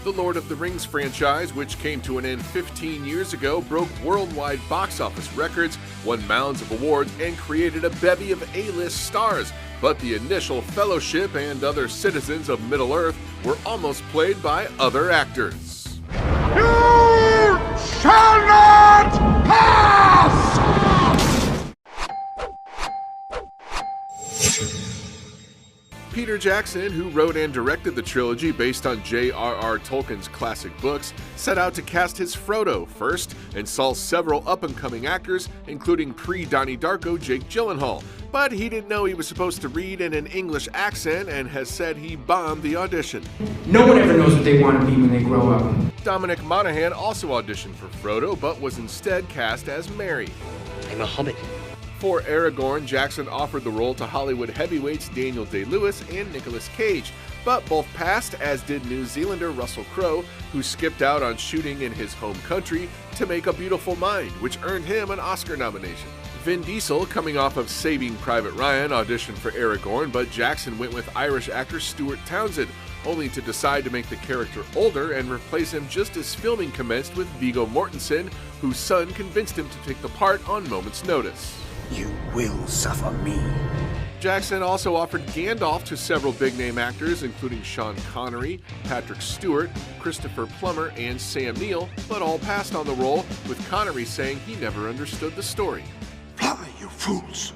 The Lord of the Rings franchise, which came to an end 15 years ago, broke worldwide box office records, won mounds of awards, and created a bevy of A-list stars. But the initial Fellowship and other citizens of Middle-earth were almost played by other actors. You shall not pass! Peter Jackson, who wrote and directed the trilogy based on J.R.R. Tolkien's classic books, set out to cast his Frodo first and saw several up-and-coming actors, including pre-Donnie Darko Jake Gyllenhaal. But he didn't know he was supposed to read in an English accent and has said he bombed the audition. No one ever knows what they want to be when they grow up. Dominic Monaghan also auditioned for Frodo, but was instead cast as Merry. I'm a hobbit. For Aragorn, Jackson offered the role to Hollywood heavyweights Daniel Day-Lewis and Nicolas Cage, but both passed, as did New Zealander Russell Crowe, who skipped out on shooting in his home country to make A Beautiful Mind, which earned him an Oscar nomination. Vin Diesel, coming off of Saving Private Ryan, auditioned for Aragorn, but Jackson went with Irish actor Stuart Townsend, only to decide to make the character older and replace him just as filming commenced with Viggo Mortensen, whose son convinced him to take the part on moment's notice. You will suffer me. Jackson also offered Gandalf to several big-name actors, including Sean Connery, Patrick Stewart, Christopher Plummer, and Sam Neill, but all passed on the role, with Connery saying he never understood the story. Fly, you fools!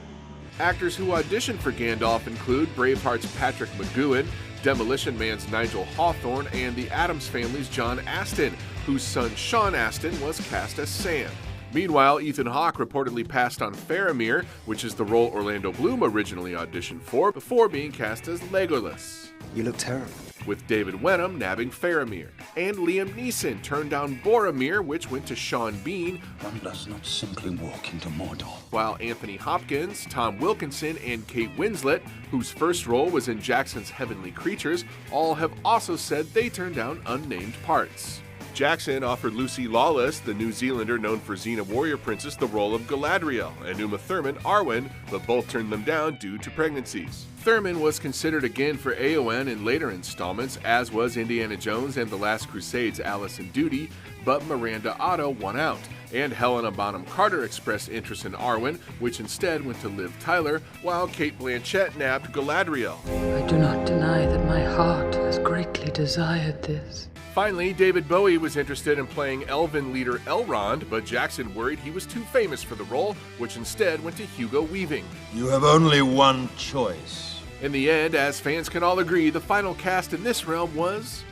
Actors who auditioned for Gandalf include Braveheart's Patrick McGoohan, Demolition Man's Nigel Hawthorne, and The Addams Family's John Astin, whose son Sean Astin was cast as Sam. Meanwhile, Ethan Hawke reportedly passed on Faramir, which is the role Orlando Bloom originally auditioned for, before being cast as Legolas, You look terrible. with David Wenham nabbing Faramir. And Liam Neeson turned down Boromir, which went to Sean Bean, One does not simply walk into Mordor. while Anthony Hopkins, Tom Wilkinson, and Kate Winslet, whose first role was in Jackson's Heavenly Creatures, all have also said they turned down unnamed parts. Jackson offered Lucy Lawless, the New Zealander known for Xena Warrior Princess, the role of Galadriel, and Uma Thurman Arwen, but both turned them down due to pregnancies. Thurman was considered again for Eowyn in later installments, as was Indiana Jones and The Last Crusade's Allison Doody, but Miranda Otto won out, and Helena Bonham Carter expressed interest in Arwen, which instead went to Liv Tyler, while Cate Blanchett nabbed Galadriel. I do not deny that my heart has greatly desired this. Finally, David Bowie was interested in playing Elven leader Elrond, but Jackson worried he was too famous for the role, which instead went to Hugo Weaving. You have only one choice. In the end, as fans can all agree, the final cast in this realm was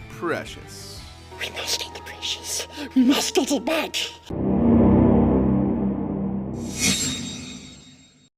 precious. We must get the precious. We must get it back.